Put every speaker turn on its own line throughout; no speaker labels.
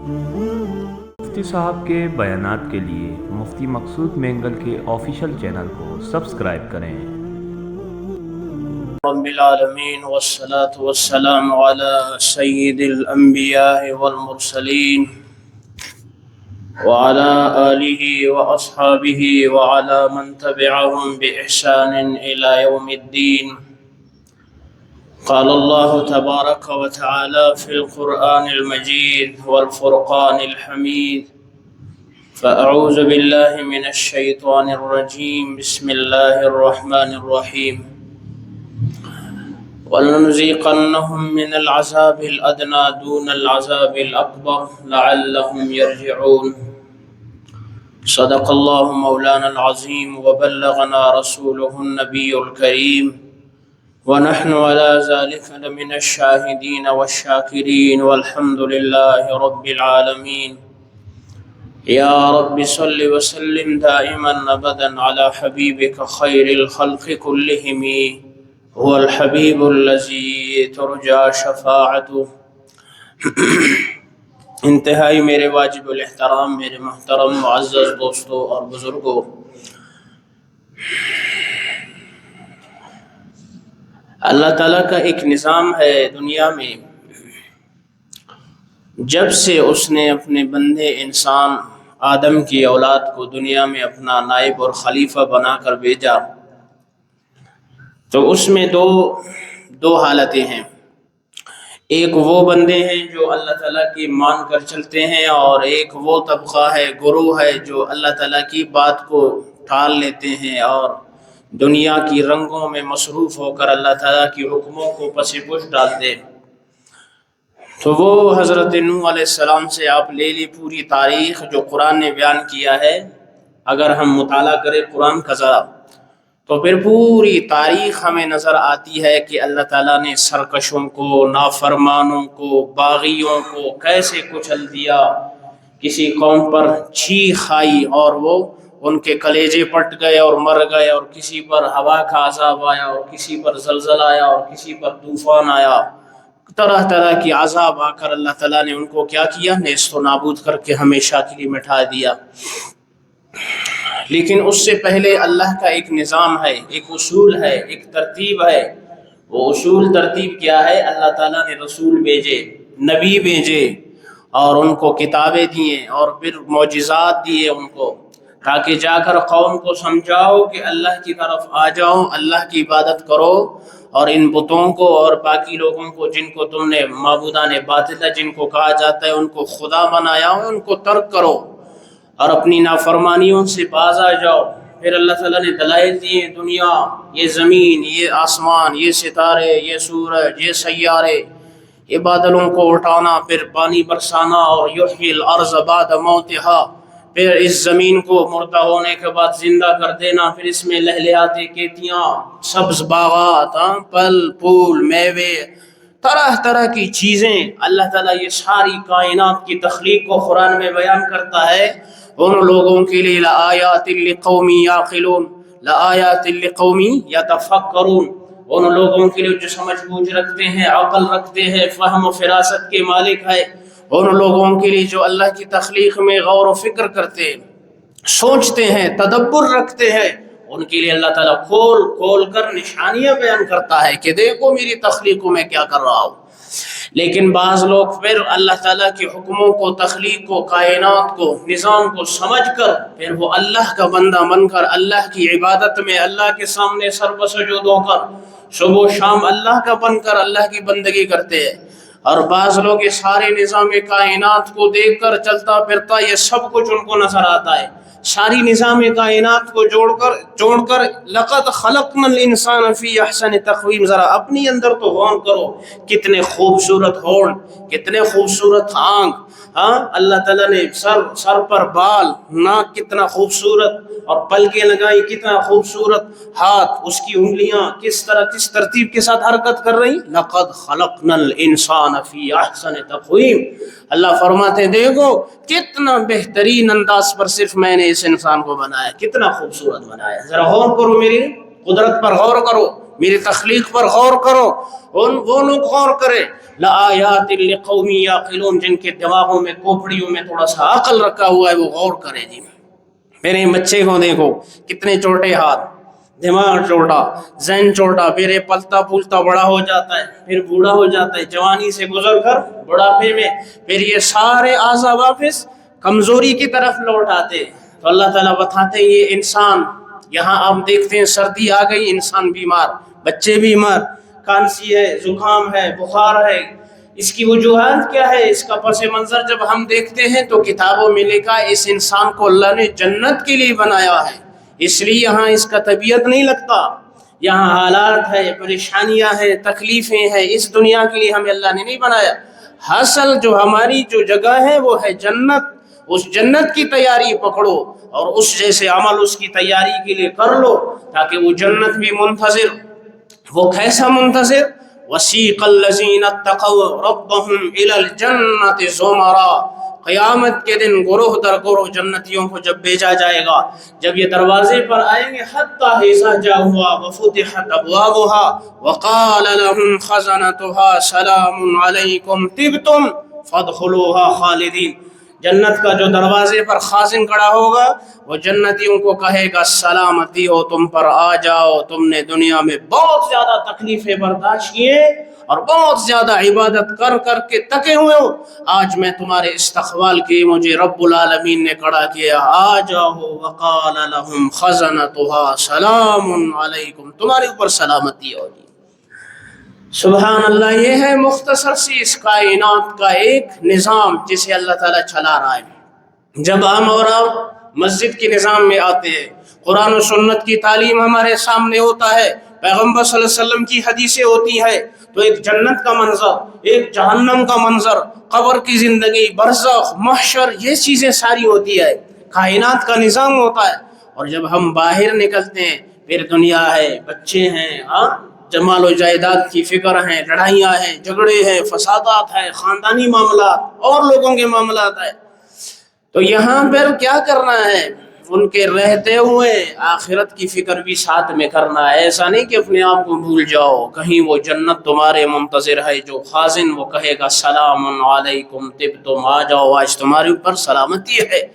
مفتی صاحب کے بیانات کے لیے مفتی مقصود مینگل کے آفیشیل چینل کو سبسکرائب کریں۔
رب العالمین والصلاة والسلام على سید الانبیاء والمرسلین وعلى آلہ واصحابہ وعلى من تبعهم بإحسان إلى يوم الدین۔ قال الله تبارك وتعالى في القرآن المجيد والفرقان الحميد، فأعوذ بالله من الشيطان الرجيم، بسم الله الرحمن الرحيم، وَلَنُذِيقَنَّهُم مِّنَ الْعَذَابِ الْأَدْنَىٰ دُونَ الْعَذَابِ الْأَكْبَرِ لَعَلَّهُمْ يَرْجِعُونَ۔ صدق الله مولانا العظيم وبلغنا رسوله النبي الكريم، ونحن على ذلك لمن الشاهدين والشاكرين، والحمد لله رب العالمين۔ يا رب صل وسلم دائما ابدا على حبيبك خير الخلق كلهم، هو الحبيب الذي ترجى شفاعته۔ انتہائی میرے واجب الاحترام، میرے محترم معزز دوستوں اور بزرگوں، اللہ تعالیٰ کا ایک نظام ہے دنیا میں۔ جب سے اس نے اپنے بندے انسان آدم کی اولاد کو دنیا میں اپنا نائب اور خلیفہ بنا کر بھیجا، تو اس میں دو حالتیں ہیں۔ ایک وہ بندے ہیں جو اللہ تعالیٰ کی مان کر چلتے ہیں، اور ایک وہ طبقہ ہے، گروہ ہے، جو اللہ تعالیٰ کی بات کو ٹال لیتے ہیں اور دنیا کی رنگوں میں مصروف ہو کر اللہ تعالیٰ کی حکموں کو پس پش ڈالتے۔ تو وہ حضرت نوح علیہ السلام سے آپ لے لی پوری تاریخ جو قرآن نے بیان کیا ہے۔ اگر ہم مطالعہ کریں قرآن کا ذرا، تو پھر پوری تاریخ ہمیں نظر آتی ہے کہ اللہ تعالیٰ نے سرکشوں کو، نافرمانوں کو، باغیوں کو کیسے کچل دیا۔ کسی قوم پر چیخ آئی اور وہ ان کے کلیجے پٹ گئے اور مر گئے، اور کسی پر ہوا کا عذاب آیا، اور کسی پر زلزلہ آیا، اور کسی پر طوفان آیا۔ طرح طرح کی عذاب آ کر اللہ تعالیٰ نے ان کو کیا کیا، نیست و نابود کر کے ہمیشہ کے لیے مٹا دیا۔ لیکن اس سے پہلے اللہ کا ایک نظام ہے، ایک اصول ہے، ایک ترتیب ہے۔ وہ اصول ترتیب کیا ہے؟ اللہ تعالیٰ نے رسول بھیجے، نبی بھیجے، اور ان کو کتابیں دیے، اور پھر معجزات دیے ان کو، تاکہ جا کر قوم کو سمجھاؤ کہ اللہ کی طرف آ جاؤ، اللہ کی عبادت کرو، اور ان بتوں کو اور باقی لوگوں کو جن کو تم نے معبودان باطل جن کو کہا جاتا ہے ان کو خدا بنایا ہو، ان کو ترک کرو اور اپنی نافرمانیوں سے باز آ جاؤ۔ پھر اللہ تعالیٰ نے دلائل دیے، دنیا، یہ زمین، یہ آسمان، یہ ستارے، یہ سورج، یہ سیارے، یہ بادلوں کو اٹھانا، پھر پانی برسانا، اور یحیی الارض بعد موتہا، پھر اس زمین کو مردہ ہونے کے بعد زندہ کر دینا، پھر اس میں لہلیاتی کھیتیاں، سبز باغات، پھل پھول میوے، طرح طرح کی چیزیں۔ اللہ تعالیٰ یہ ساری کائنات کی تخلیق کو قرآن میں بیان کرتا ہے۔ ان لوگوں کے لیے لآیات لقوم یعقلون، لآیات لقوم یتفکرون، ان لوگوں کے لیے جو سمجھ بوجھ رکھتے ہیں، عقل رکھتے ہیں، فہم و فراست کے مالک ہے، ان لوگوں کے لیے جو اللہ کی تخلیق میں غور و فکر کرتے ہیں، سوچتے ہیں، تدبر رکھتے ہیں، ان کے لیے اللہ تعالیٰ کھول کھول کر نشانیاں بیان کرتا ہے کہ دیکھو میری تخلیق میں کیا کر رہا ہوں۔ لیکن بعض لوگ پھر اللہ تعالیٰ کے حکموں کو، تخلیق کو، کائنات کو، نظام کو سمجھ کر پھر وہ اللہ کا بندہ بن کر اللہ کی عبادت میں اللہ کے سامنے سر بسجود ہو کر صبح و شام اللہ کا بن کر اللہ کی بندگی کرتے ہیں۔ اور بعض لوگ یہ سارے نظام کائنات کو دیکھ کر چلتا پھرتا یہ سب کچھ ان کو نظر آتا ہے، ساری نظام کائنات کو جوڑ کر لقد خلقنا الانسان فی احسن تقویم، ذرا اپنی اندر تو غور کرو، کتنے خوبصورت ہونٹ، کتنے خوبصورت آنکھ، اللہ تعالیٰ نے سر پر بال، ناک کتنا خوبصورت، اور پلکیں لگائی کتنا خوبصورت، ہاتھ، اس کی انگلیاں کس ترتیب کے ساتھ حرکت کر رہی۔ لقد خلقنا الانسان فی احسن تقویم، اللہ فرماتے دیکھو کتنا بہترین انداز پر صرف میں نے اس انسان کو بنایا، کتنا خوبصورت بنایا۔ ذرا غور کرو، میری قدرت پر غور کرو، میری تخلیق پر غور کرو۔ وہ لوگ غور کرے لآیات لقوم یعقلون، جن کے دماغوں میں کھوپڑیوں میں تھوڑا سا عقل رکھا ہوا ہے وہ غور کرے جی۔ میرے بچے کو دیکھو کتنے چھوٹے ہاتھ، دماغ چھوٹا، ذہن چھوٹا، پھر یہ پلتا پھولتا بڑا ہو جاتا ہے، پھر بوڑھا ہو جاتا ہے، جوانی سے گزر کر بڑھاپے میں پھر یہ سارے اعضاء واپس کمزوری کی طرف لوٹ آتے۔ تو اللہ تعالیٰ بتاتے ہیں یہ انسان، یہاں آپ دیکھتے ہیں سردی آ گئی، انسان بیمار، بچے بیمار، کھانسی ہے، زکام ہے، بخار ہے، اس کی وجوہات کیا ہے؟ اس کا پس منظر جب ہم دیکھتے ہیں تو کتابوں میں لکھا اس انسان کو اللہ نے جنت کے لیے بنایا ہے، اس لیے یہاں اس کا طبیعت نہیں لگتا، یہاں حالات ہے، پریشانیاں ہیں، تکلیفیں ہیں، اس دنیا کے لیے ہمیں اللہ نے نہیں بنایا۔ حاصل جو ہماری جو جگہ ہے وہ ہے جنت، اس جنت کی تیاری پکڑو اور اس جیسے عمل اس کی تیاری کے لیے کر لو تاکہ وہ جنت بھی منتظر۔ وہ کیسا منتظر؟ وسیق الذین اتقوا ربهم الی الجنۃ زمرا، قیامت کے دن گروہ در گروہ جنتیوں کو جب بھیجا جائے گا، جب یہ دروازے پر آئیں گے، حتی اذا جاؤها وفتحت ابوابها وقال لهم خزنتها سلام علیکم طبتم فادخلوها خالدین، جنت کا جو دروازے پر خازن کھڑا ہوگا وہ جنتیوں کو کہے گا سلامتی ہو تم پر، آ جاؤ، تم نے دنیا میں بہت زیادہ تکلیفیں برداشت کیے اور بہت زیادہ عبادت کر کر کے تکے ہوئے ہو، آج میں تمہارے استقبال کے مجھے رب العالمین نے کھڑا کیا، آ جاؤ، وقال لهم خزنتها سلام علیکم، تمہارے اوپر سلامتی ہوگی۔ سبحان اللہ، یہ ہے مختصر سی اس کائنات کا ایک نظام جسے اللہ تعالیٰ چلا رہا ہے۔ جب ہم اور آپ مسجد کے نظام میں آتے ہیں، قرآن و سنت کی تعلیم ہمارے سامنے ہوتا ہے، پیغمبر صلی اللہ علیہ وسلم کی حدیثیں ہوتی ہیں، تو ایک جنت کا منظر، ایک جہنم کا منظر، قبر کی زندگی، برزخ، محشر، یہ چیزیں ساری ہوتی ہے، کائنات کا نظام ہوتا ہے۔ اور جب ہم باہر نکلتے ہیں پھر دنیا ہے، بچے ہیں، جمال و جائیداد کی فکر ہیں، لڑائیاں ہیں، جھگڑے ہیں، فسادات ہیں، خاندانی معاملات اور لوگوں کے معاملات ہیں۔ تو یہاں پر کیا کرنا ہے؟ ان کے رہتے ہوئے آخرت کی فکر بھی ساتھ میں کرنا ہے، ایسا نہیں کہ اپنے آپ کو بھول جاؤ، کہیں وہ جنت تمہارے منتظر ہے، جو خازن وہ کہے گا سلام علیکم طبتم، آ جاؤ، آج تمہارے اوپر سلامتی ہے،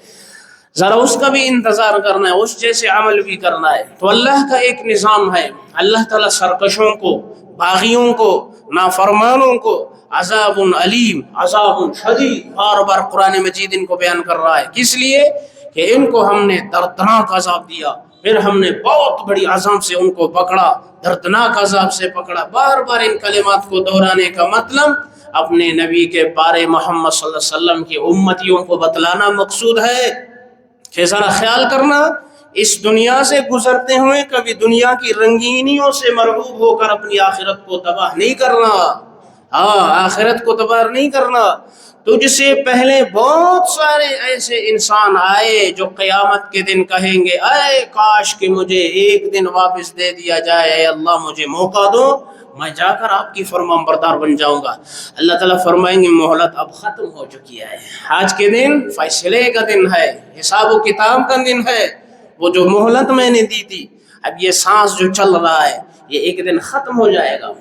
ذرا اس کا بھی انتظار کرنا ہے، اس جیسے عمل بھی کرنا ہے۔ تو اللہ کا ایک نظام ہے، اللہ تعالیٰ سرکشوں کو، باغیوں کو، نافرمانوں کو عذاب علیم، عذاب شدید، بار بار قرآن مجید ان کو بیان کر رہا ہے، کس لیے کہ ان کو ہم نے دردناک عذاب دیا، پھر ہم نے بہت بڑی عذاب سے ان کو پکڑا، دردناک عذاب سے پکڑا۔ بار بار ان کلمات کو دہرانے کا مطلب اپنے نبی کے پارے محمد صلی اللہ علیہ وسلم کی امتیوں کو بتلانا مقصود ہے کہ ذرا خیال کرنا، اس دنیا سے گزرتے ہوئے کبھی دنیا کی رنگینیوں سے مرغوب ہو کر اپنی آخرت کو تباہ نہیں کرنا، آخرت کو تباہ نہیں کرنا۔ تجھ سے پہلے بہت سارے ایسے انسان آئے جو قیامت کے دن کہیں گے اے کاش کہ مجھے ایک دن واپس دے دیا جائے، اے اللہ مجھے موقع دو، میں جا کر آپ کی فرمان بردار بن جاؤں گا۔ اللہ تعالیٰ فرمائیں گے مہلت اب ختم ہو چکی ہے، آج کے دن فیصلے کا دن ہے، حساب و کتاب کا دن ہے، وہ جو مہلت میں نے دی تھی، اب یہ سانس جو چل رہا ہے یہ ایک دن ختم ہو جائے گا۔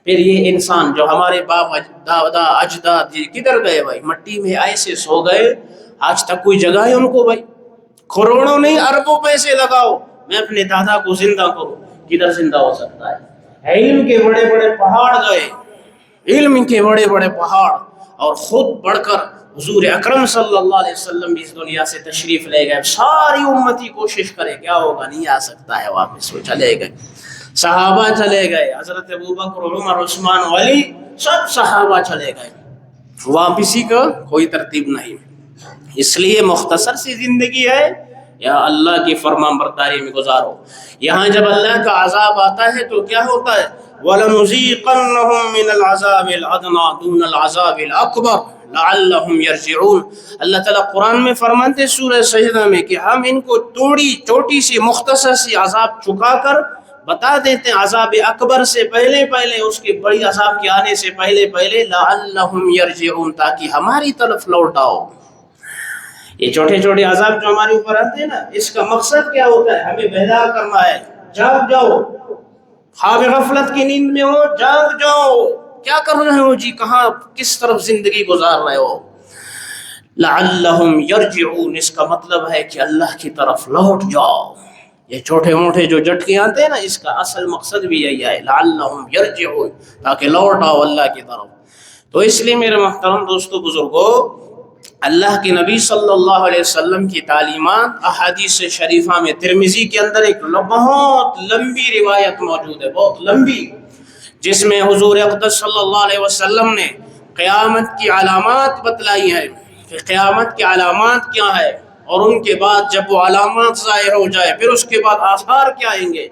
پھر یہ انسان جو ہمارے باپ دادا اجداد یہ کدھر گئے بھائی؟ مٹی میں ایسے سو گئے، آج تک کوئی جگہ ہے ان کو بھائی؟ کروڑوں نہیں اربوں پیسے لگاؤ میں اپنے دادا کو زندہ کروں، کدھر زندہ ہو سکتا ہے؟ علم کے بڑے بڑے پہاڑ گئے، علم کے بڑے بڑے پہاڑ، اور خود بڑھ کر حضور اکرم صلی اللہ علیہ وسلم بھی اس دنیا سے تشریف لے گئے، ساری امتی کوشش کرے، کیا ہوگا؟ نہیں آ سکتا ہے واپس، وہ چلے گئے، صحابہ چلے گئے، حضرت ابوبکر، عمر، عثمان، علی، سب صحابہ چلے گئے، واپسی کا کوئی ترتیب نہیں۔ اس لیے مختصر سی زندگی ہے، یا اللہ کی فرمان برداری میں گزارو۔ یہاں جب اللہ کا عذاب آتا ہے تو کیا ہوتا ہے؟ وَلَنُذِيقَنَّهُم مِّنَ الْعَذَابِ الْأَدْنَىٰ دُونَ الْعَذَابِ الْأَكْبَرِ لَعَلَّهُمْ يَرْجِعُونَ۔ اللہ تعالیٰ قرآن میں فرماتے سورہ سجدہ میں کہ ہم ان کو چھوٹی سی مختصر سی عذاب چکا کر بتا دیتے ہیں عذاب اکبر سے پہلے پہلے، اس کے بڑی عذاب کے آنے سے پہلے پہلے، لعلہم یرجعون، تاکہ ہماری طرف لوٹ آؤ۔ یہ چھوٹے چھوٹے عذاب جو ہمارے اوپر آتے ہیں نا، اس کا مقصد کیا ہوتا ہے؟ ہمیں بیدار کرنا ہے، جاگ جاؤ، خواب غفلت کی نیند میں ہو، جاگ جاؤ، کیا کر رہے ہو جی، کہاں کس طرف زندگی گزار رہے ہو؟ لعلہم یرجعون، اس کا مطلب ہے کہ اللہ کی طرف لوٹ جاؤ۔ یہ چھوٹے موٹے جو جھٹکے آتے ہیں نا، اس کا اصل مقصد بھی یہی ہے، لعلہم یرجعون، تاکہ لوٹ آؤ اللہ کی طرف۔ تو اس لیے میرے محترم دوستو بزرگوں، اللہ کے نبی صلی اللہ علیہ وسلم کی تعلیمات احادیث شریفہ میں ترمذی کے اندر ایک بہت لمبی روایت موجود ہے، بہت لمبی، جس میں حضور اقدس صلی اللہ علیہ وسلم نے قیامت کی علامات بتلائی ہیں کہ قیامت کی علامات کیا ہے، اور ان کے بعد جب وہ علامات ظاہر ہو جائے پھر اس کے بعد آثار کیا آئیں گے،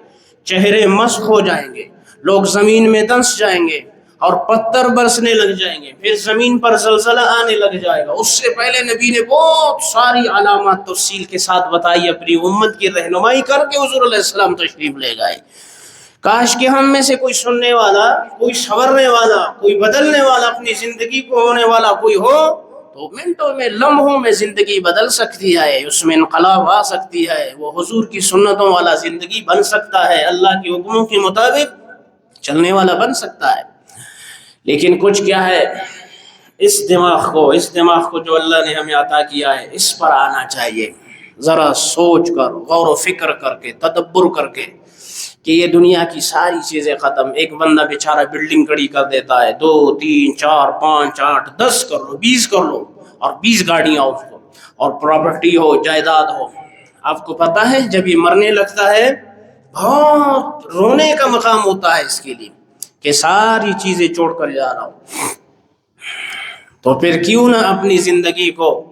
چہرے مسخ ہو جائیں گے، لوگ زمین میں دنس جائیں گے اور پتھر برسنے لگ جائیں گے، پھر زمین پر زلزلہ آنے لگ جائے گا۔ اس سے پہلے نبی نے بہت ساری علامات تفصیل کے ساتھ بتائی، اپنی امت کی رہنمائی کر کے حضور علیہ السلام تشریف لے گئے۔ کاش کہ ہم میں سے کوئی سننے والا، کوئی سنورنے والا، کوئی بدلنے والا، اپنی زندگی کو ہونے والا کوئی ہو تو منٹوں میں، لمحوں میں زندگی بدل سکتی ہے، اس میں انقلاب آ سکتی ہے، وہ حضور کی سنتوں والا زندگی بن سکتا ہے، اللہ کے حکموں کے مطابق چلنے والا بن سکتا ہے۔ لیکن کچھ کیا ہے، اس دماغ کو جو اللہ نے ہمیں عطا کیا ہے، اس پر آنا چاہیے، ذرا سوچ کر، غور و فکر کر کے، تدبر کر کے، کہ یہ دنیا کی ساری چیزیں ختم، ایک بندہ بیچارہ بلڈنگ کھڑی کر دیتا ہے، 2 3 4 5 8 10 کر لو، 20 کر لو، اور 20 گاڑیاں اس کو، اور پراپرٹی ہو، جائیداد ہو۔ آپ کو پتا ہے جب یہ مرنے لگتا ہے بہت رونے کا مقام ہوتا ہے اس کے لیے کہ ساری چیزیں چھوڑ کر جا رہا ہوں۔ تو پھر کیوں نہ اپنی زندگی کو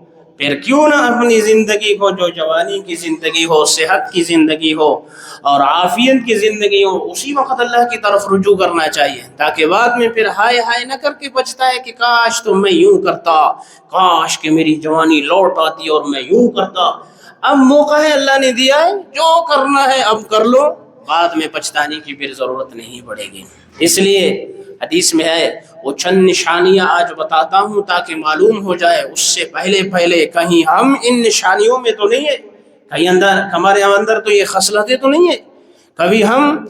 جو جوانی کی زندگی ہو، صحت کی زندگی ہو اور عافیت کی زندگی ہو، اسی وقت اللہ کی طرف رجوع کرنا چاہیے، تاکہ بعد میں پھر ہائے ہائے نہ کر کے پچھتا ہے کہ کاش تو میں یوں کرتا، کاش کہ میری جوانی لوٹ آتی اور میں یوں کرتا۔ اب موقع ہے، اللہ نے دیا ہے، جو کرنا ہے اب کر لو، بعد میں پچھتانے کی پھر ضرورت نہیں پڑے گی۔ اس لیے حدیث میں ہے، وہ چند نشانیاں آج بتاتا ہوں تاکہ معلوم ہو جائے، اس سے پہلے کہیں ہم ان نشانیوں میں تو نہیں ہے، کہیں ہمارے اندر تو یہ خصلتیں تو نہیں ہے، کبھی ہم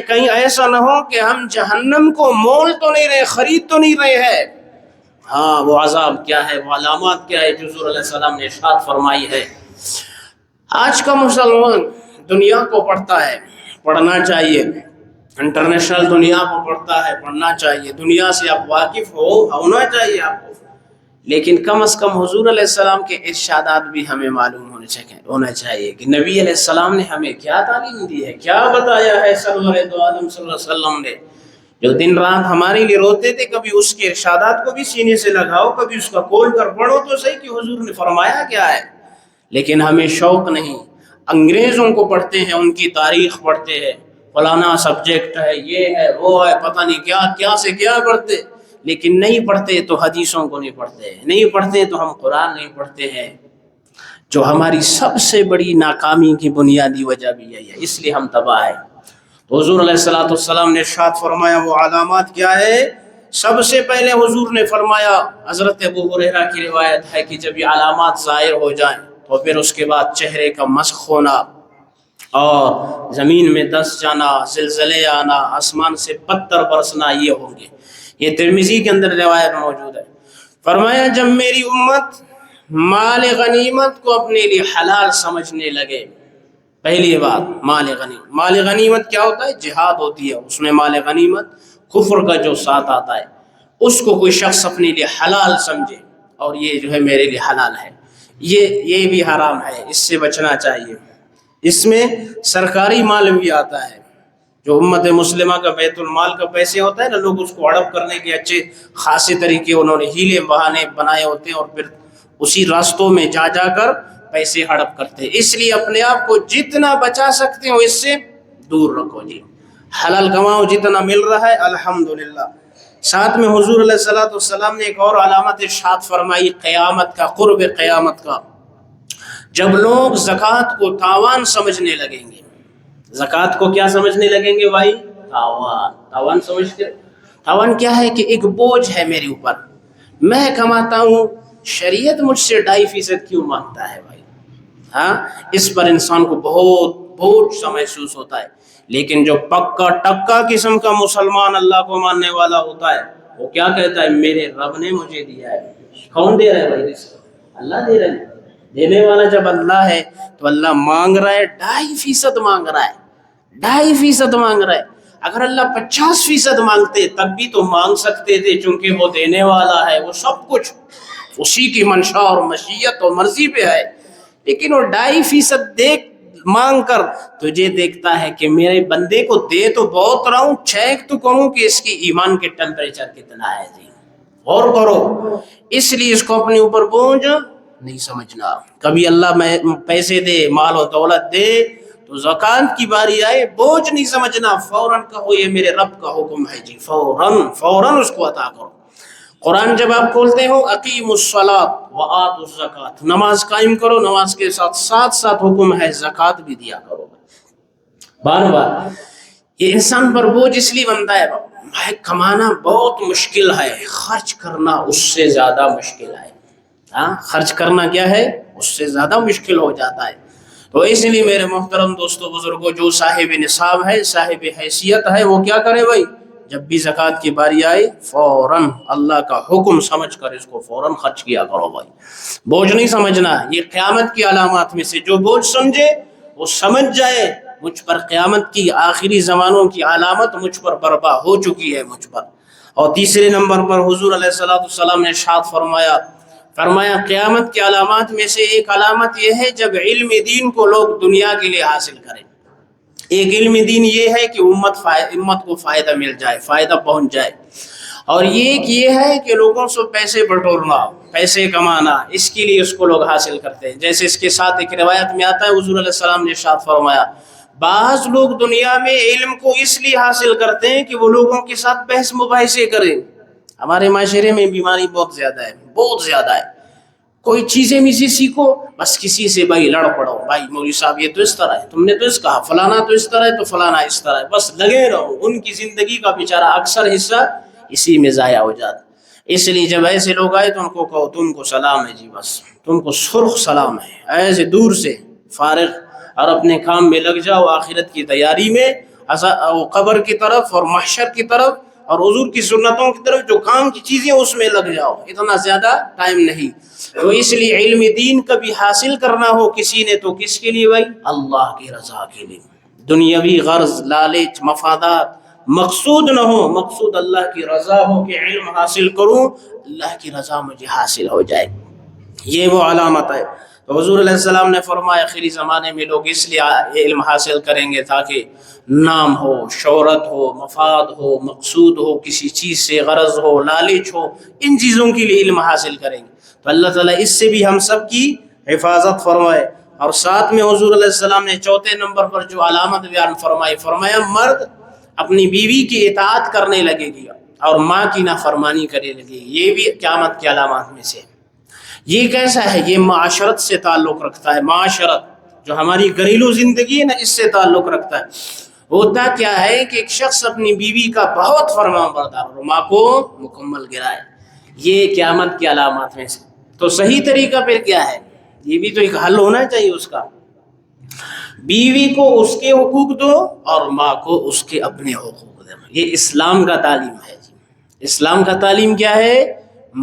کہیں ایسا نہ ہو کہ ہم جہنم کو مول تو نہیں رہے، خرید تو نہیں رہے ہیں۔ ہاں، وہ عذاب کیا ہے، وہ علامات کیا ہے جو حضور علیہ السلام نے ارشاد فرمائی ہے۔ آج کا مسلمان دنیا کو پڑھتا ہے، پڑھنا چاہیے، انٹرنیشنل دنیا کو پڑھتا ہے، پڑھنا چاہیے، دنیا سے آپ واقف ہونا چاہیے آپ کو، لیکن کم از کم حضور علیہ السلام کے ارشادات بھی ہمیں معلوم ہونا چاہیے کہ نبی علیہ السلام نے ہمیں کیا تعلیم دی ہے، کیا بتایا ہے سرور دو عالم صلی اللہ علیہ وسلم نے، جو دن رات ہمارے لیے روتے تھے۔ کبھی اس کے ارشادات کو بھی سینے سے لگاؤ، کبھی اس کا کھول کر پڑھو تو صحیح کہ حضور نے فرمایا کیا ہے، لیکن ہمیں شوق نہیں، انگریزوں کو پڑھتے ہیں، ان کی تاریخ پڑھتے ہیں، فلانا سبجیکٹ ہے، یہ ہے، وہ ہے، پتہ نہیں کیا سے کیا پڑھتے، لیکن نہیں پڑھتے تو حدیثوں کو نہیں پڑھتے، نہیں پڑھتے تو ہم قرآن نہیں پڑھتے ہیں، جو ہماری سب سے بڑی ناکامی کی بنیادی وجہ بھی یہی ہے، اس لیے ہم تباہ ہیں۔ تو حضور علیہ السلام نے ارشاد فرمایا، وہ علامات کیا ہے؟ سب سے پہلے حضور نے فرمایا، حضرت ابو ہریرہ کی روایت ہے کہ جب یہ علامات ظاہر ہو جائیں تو پھر اس کے بعد چہرے کا مسخ ہونا اور زمین میں دس جانا، زلزلے آنا، آسمان سے پتھر برسنا، یہ ہوں گے۔ یہ ترمذی کے اندر روایت موجود ہے۔ فرمایا جب میری امت مال غنیمت کو اپنے لیے حلال سمجھنے لگے، پہلی بات مال غنیمت کیا ہوتا ہے؟ جہاد ہوتی ہے، اس میں مال غنیمت کفر کا جو ساتھ آتا ہے، اس کو کوئی شخص اپنے لیے حلال سمجھے اور یہ جو ہے میرے لیے حلال ہے، یہ بھی حرام ہے، اس سے بچنا چاہیے۔ اس میں سرکاری مال بھی آتا ہے، جو امت مسلمہ کا بیت المال کا پیسے ہوتا ہے نا، لوگ اس کو ہڑپ کرنے کے اچھے خاصے طریقے انہوں نے ہیلے بہانے بنائے ہوتے ہیں اور پھر اسی راستوں میں جا کر پیسے ہڑپ کرتے ہیں۔ اس لیے اپنے آپ کو جتنا بچا سکتے ہو اس سے دور رکھو جی، حلال کماؤ، جتنا مل رہا ہے الحمدللہ۔ ساتھ میں حضور علیہ السلام نے ایک اور علامت ارشاد فرمائی، قیامت کا، قرب قیامت کا، جب لوگ زکوٰۃ کو تاوان سمجھنے لگیں گے۔ زکوٰۃ کو کیا سمجھنے لگیں گے بھائی؟ تاوان سمجھتے۔ تاوان کیا ہے؟ کہ ایک بوجھ ہے میرے اوپر، میں کماتا ہوں، شریعت مجھ سے 2.5% کیوں مانگتا ہے بھائی؟ ہاں، اس پر انسان کو بہت بوجھ سا محسوس ہوتا ہے۔ لیکن جو پکا ٹکا قسم کا مسلمان اللہ کو ماننے والا ہوتا ہے، وہ کیا کہتا ہے؟ میرے رب نے مجھے دیا ہے۔ کون دے رہا ہے بھائی رزق؟ اللہ دے رہا ہے۔ دینے والا جب اللہ ہے تو اللہ مانگ رہا ہے 2.5% مانگ رہا ہے، 2.5% مانگ رہا ہے۔ اگر اللہ 50% مانگتے تب بھی تو مانگ سکتے تھے، چونکہ وہ دینے والا ہے، وہ سب کچھ اسی کی منشا اور مشیت اور مرضی پہ ہے۔ لیکن وہ 2.5% دیکھ مانگ کر تجھے دیکھتا ہے کہ میرے بندے کو دے تو بہت رہا ہوں، چیک تو کروں کہ اس کی ایمان کے ٹیمپریچر کتنا ہے۔ جی غور کرو، اس لیے اس کو اپنے اوپر بوجھ نہیں سمجھنا۔ کبھی اللہ میں پیسے دے، مال و دولت دے تو زکوٰۃ کی باری آئے بوجھ نہیں سمجھنا، فوراً کہو یہ میرے رب کا حکم ہے جی، فوراً اس کو عطا کرو۔ قرآن جب آپ کھولتے ہو اقیموا الصلاۃ وآتوا الزکوٰۃ، نماز قائم کرو، نماز کے ساتھ ساتھ حکم ہے زکوٰۃ بھی دیا کرو۔ بار بار یہ انسان پر بوجھ اس لیے بنتا ہے بھائی کمانا بہت مشکل ہے، خرچ کرنا اس سے زیادہ مشکل ہے۔ خرچ کرنا کیا ہے؟ اس سے زیادہ مشکل ہو جاتا ہے۔ تو اس لیے میرے محترم دوستو بزرگوں، جو صاحب نصاب ہے، صاحب حیثیت ہے، وہ کیا کرے بھائی؟ جب بھی زکوٰۃ کی باری آئے فوراً اللہ کا حکم سمجھ کر اس کو فوراً خرچ کیا کرو بھائی، بوجھ نہیں سمجھنا۔ یہ قیامت کی علامات میں سے جو بوجھ سمجھے وہ سمجھ جائے مجھ پر قیامت کی آخری زمانوں کی علامت مجھ پر برپا ہو چکی ہے مجھ پر۔ اور تیسرے نمبر پر حضور علیہ السلام نے ارشاد فرمایا قیامت کی علامات میں سے ایک علامت یہ ہے جب علم دین کو لوگ دنیا کے لیے حاصل کریں۔ ایک علم دین یہ ہے کہ امت کو فائدہ مل جائے، فائدہ پہنچ جائے، اور یہ ہے کہ لوگوں سے پیسے بٹورنا، پیسے کمانا، اس کے لیے اس کو لوگ حاصل کرتے ہیں۔ جیسے اس کے ساتھ ایک روایت میں آتا ہے حضور علیہ السلام نے ارشاد فرمایا بعض لوگ دنیا میں علم کو اس لیے حاصل کرتے ہیں کہ وہ لوگوں کے ساتھ بحث مباحثے کریں۔ ہمارے معاشرے میں بیماری بہت زیادہ ہے، بہت زیادہ ہے۔ کوئی چیزیں میں سے سیکھو، بس کسی سے بھائی لڑ پڑو، بھائی مولوی صاحب یہ تو اس طرح ہے، تم نے تو اس کہا، فلانا تو اس طرح ہے، تو فلانا اس طرح ہے، بس لگے رہو۔ ان کی زندگی کا بیچارہ اکثر حصہ اسی میں ضائع ہو جاتا۔ اس لیے جب ایسے لوگ آئے تو ان کو کہو تم کو سلام ہے جی، بس تم کو سرخ سلام ہے، ایسے دور سے فارغ، اور اپنے کام میں لگ جاؤ، آخرت کی تیاری میں، قبر کی طرف اور محشر کی طرف اور حضور کی سنتوں کی طرف، جو کام کی چیزیں اس میں لگ جاؤ، اتنا زیادہ ٹائم نہیں۔ تو اس لیے علم دین کبھی حاصل کرنا ہو کسی نے تو کس کے لیے بھائی؟ اللہ کی رضا کے لیے۔ دنیاوی غرض، لالچ، مفادات مقصود نہ ہو، مقصود اللہ کی رضا ہو کہ علم حاصل کروں، اللہ کی رضا مجھے حاصل ہو جائے، یہ وہ علامت ہے۔ تو حضور علیہ السلام نے فرمایا آخری زمانے میں لوگ اس لیے علم حاصل کریں گے تاکہ نام ہو، شہرت ہو، مفاد ہو، مقصود ہو، کسی چیز سے غرض ہو، لالچ ہو، ان چیزوں کے لیے علم حاصل کریں گے۔ تو اللہ تعالیٰ اس سے بھی ہم سب کی حفاظت فرمائے۔ اور ساتھ میں حضور علیہ السلام نے چوتھے نمبر پر جو علامت بیان فرمایا مرد اپنی بیوی کی اطاعت کرنے لگے گی اور ماں کی نافرمانی کرنے لگے گی، یہ بھی قیامت کی علامات میں سے۔ یہ کیسا ہے؟ یہ معاشرت سے تعلق رکھتا ہے، معاشرت جو ہماری گھریلو زندگی ہے نا، اس سے تعلق رکھتا ہے۔ ہوتا کیا ہے کہ ایک شخص اپنی بیوی کا بہت فرمان بردار اور ماں کو مکمل گرائے، یہ قیامت کی علامات میں سے۔ تو صحیح طریقہ پھر کیا ہے؟ یہ بھی تو ایک حل ہونا چاہیے اس کا۔ بیوی کو اس کے حقوق دو اور ماں کو اس کے اپنے حقوق دو، یہ اسلام کا تعلیم ہے جی۔ اسلام کا تعلیم کیا ہے؟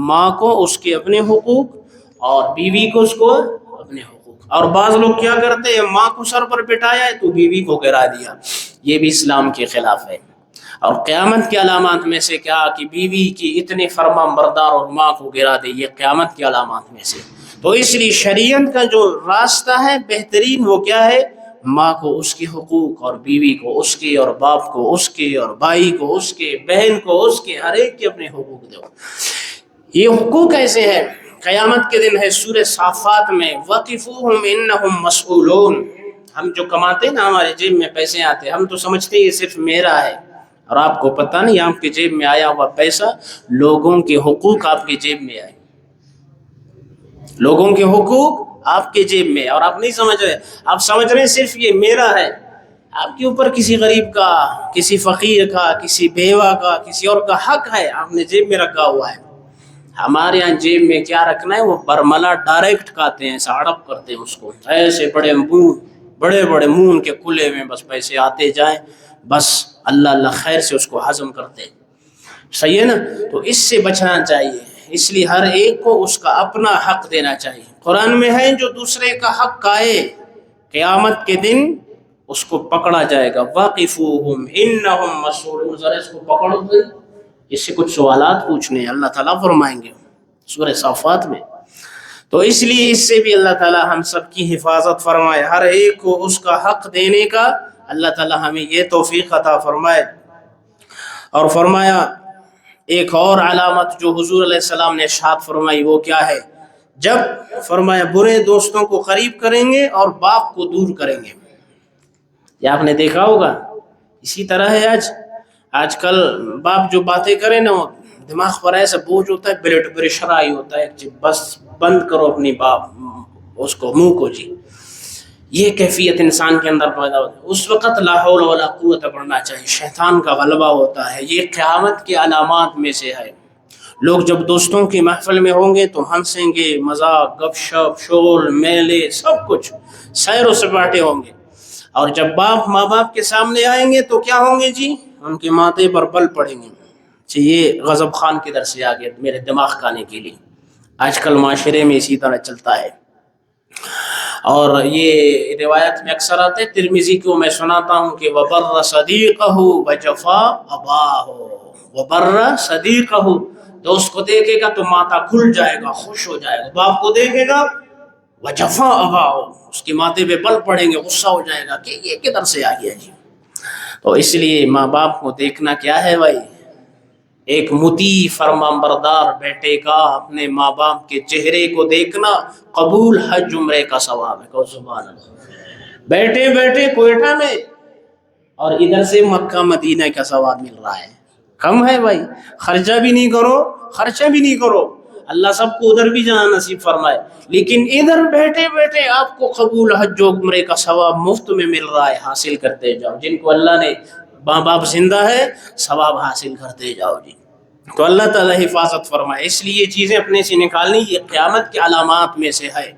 ماں کو اس کے اپنے حقوق اور بیوی کو اس کو اپنے حقوق۔ اور بعض لوگ کیا کرتے ہیں، ماں کو سر پر بٹھایا ہے تو بیوی کو گرا دیا، یہ بھی اسلام کے خلاف ہے۔ اور قیامت کی علامات میں سے کیا کہ بیوی کی اتنے فرمان بردار اور ماں کو گرا دے، یہ قیامت کی علامات میں سے۔ تو اس لیے شریعت کا جو راستہ ہے بہترین وہ کیا ہے؟ ماں کو اس کے حقوق اور بیوی کو اس کے، اور باپ کو اس کے، اور بھائی کو اس کے، بہن کو اس کے، ہر ایک کے اپنے حقوق دو۔ یہ حقوق ایسے ہیں، قیامت کے دن ہے سورہ صافات میں وَقِفُوهُمْ إِنَّهُمْ مَسْئُولُونَ۔ ہم جو کماتے ہیں نا، ہمارے جیب میں پیسے آتے ہیں، ہم تو سمجھتے ہیں یہ صرف میرا ہے، اور آپ کو پتہ نہیں آپ کے جیب میں آیا ہوا پیسہ لوگوں کے حقوق آپ کے جیب میں آئے، لوگوں کے حقوق آپ کے جیب میں، اور آپ نہیں سمجھ رہے، آپ سمجھ رہے ہیں صرف یہ میرا ہے۔ آپ کے اوپر کسی غریب کا، کسی فقیر کا، کسی بیوہ کا، کسی اور کا حق ہے، آپ نے جیب میں رکھا ہوا ہے۔ ہمارے یہاں جیب میں کیا رکھنا ہے؟ وہ برملا ڈائریکٹ کھاتے ہیں، ایسا ہڑپ کرتے ہیں اس کو، ایسے بڑے بڑے منہ ان کے کھلے میں، بس پیسے آتے جائیں، بس اللہ اللہ خیر سے اس کو ہضم کرتے ہیں۔ صحیح ہے نا؟ تو اس سے بچنا چاہیے، اس لیے ہر ایک کو اس کا اپنا حق دینا چاہیے۔ قرآن میں ہے جو دوسرے کا حق کھائے قیامت کے دن اس کو پکڑا جائے گا، واقفوہم انہم مسئولون۔ ذرا اس کو پکڑو، اس سے کچھ سوالات پوچھنے ہیں، اللہ تعالیٰ فرمائیں گے سورہ صافات میں۔ تو اس لیے اس سے بھی اللہ تعالیٰ ہم سب کی حفاظت فرمائے، ہر ایک کو اس کا حق دینے کا اللہ تعالیٰ ہمیں یہ توفیق عطا فرمائے۔ اور فرمایا ایک اور علامت جو حضور علیہ السلام نے ارشاد فرمائی وہ کیا ہے؟ جب فرمایا برے دوستوں کو قریب کریں گے اور باپ کو دور کریں گے۔ یہ آپ نے دیکھا ہوگا، اسی طرح ہے آج کل باپ جو باتیں کرے نا، دماغ پر ایسا بوجھ ہوتا ہے، بلڈ پریشر آئی ہوتا ہے، بس بند کرو اپنی باپ اس کو، منہ کو جی۔ یہ کیفیت انسان کے اندر پیدا ہوتا ہے، اس وقت لا حول ولا قوت پڑھنا چاہیے، شیطان کا غلبہ ہوتا ہے۔ یہ قیامت کے علامات میں سے ہے۔ لوگ جب دوستوں کی محفل میں ہوں گے تو ہنسیں گے، مذاق، گپ شپ، شول، میلے، سب کچھ سیر و سپاٹے ہوں گے۔ اور جب ماں باپ کے سامنے آئیں گے تو کیا ہوں گے جی؟ ان کے ماتھے پر بل پڑیں گے۔ یہ غضب خان کی در سے آ گیا میرے دماغ کھانے کے لیے، آج کل معاشرے میں اسی طرح چلتا ہے۔ اور یہ روایت میں اکثر آتے، ترمذی کو میں سناتا ہوں کہ وَبَرَّ صَدِيقَهُ وَجَفَا أَبَاهُ۔ وَبَرَّ صَدِيقَهُ، دوست کو دیکھے گا تو ماتھا کھل جائے گا، خوش ہو جائے گا۔ باپ کو دیکھے گا وَجَفَا أَبَاهُ، اس کے ماتھے پہ بل پڑیں گے، غصہ ہو جائے گا کہ یہ کدھر سے آ گیا جی۔ تو اس لیے ماں باپ کو دیکھنا کیا ہے بھائی؟ ایک مطیع فرمانبردار بیٹے کا اپنے ماں باپ کے چہرے کو دیکھنا قبول حج عمرے کا ثواب ہے۔ کہ سبحان اللہ، بیٹھے بیٹھے کوئٹہ میں اور ادھر سے مکہ مدینہ کا ثواب مل رہا ہے، کم ہے بھائی؟ خرچہ بھی نہیں کرو، اللہ سب کو ادھر بھی جانا نصیب فرمائے، لیکن ادھر بیٹھے بیٹھے آپ کو قبول حج عمرے کا ثواب مفت میں مل رہا ہے، حاصل کرتے جاؤ۔ جن کو اللہ نے ماں باپ زندہ ہے ثواب حاصل کرتے جاؤ جی۔ تو اللہ تعالیٰ حفاظت فرمائے، اس لیے یہ چیزیں اپنے سے نکالنی، یہ قیامت کے علامات میں سے ہے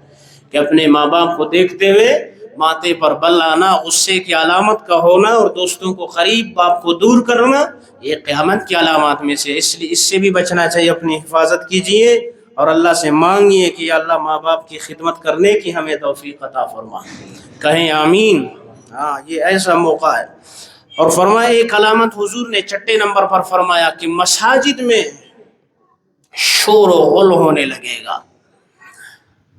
کہ اپنے ماں باپ کو دیکھتے ہوئے ماتھے پر بل آنا، غصے کی علامت کا ہونا، اور دوستوں کو قریب باپ کو دور کرنا، یہ قیامت کی علامات میں سے۔ اس لیے اس سے بھی بچنا چاہیے، اپنی حفاظت کیجئے اور اللہ سے مانگیے کہ یا اللہ ماں باپ کی خدمت کرنے کی ہمیں توفیق عطا فرما، کہیں آمین۔ ہاں، یہ ایسا موقع ہے۔ اور فرمایا ایک علامت حضور نے چھٹے نمبر پر فرمایا کہ مساجد میں شور و غل ہونے لگے گا۔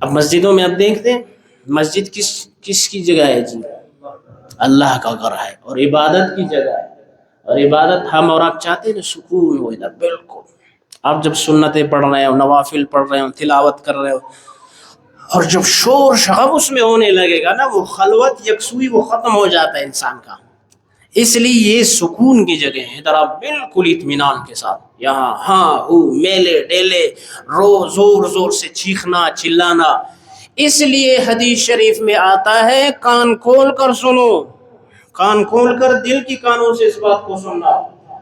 اب مسجدوں میں اب دیکھتے ہیں، مسجد کس کی جگہ ہے جی؟ اللہ کا گھر ہے اور عبادت کی جگہ ہے، اور عبادت ہم اور آپ چاہتے ہیں سکون ہو ادھر۔ بالکل، آپ جب سنتیں پڑھ رہے ہو، نوافل پڑھ رہے ہو، تلاوت کر رہے ہو، اور جب شور شغب اس میں ہونے لگے گا نا، وہ خلوت یکسوئی وہ ختم ہو جاتا ہے انسان کا۔ اس لیے یہ سکون کی جگہ ہے، ادھر آپ بالکل اطمینان کے ساتھ، یہاں ہاں ہو میلے ڈیلے، زور زور سے چیخنا چلانا۔ اس لیے حدیث شریف میں آتا ہے کان کھول کر سنو، کان کھول کر دل کی کانوں سے اس بات کو سننا۔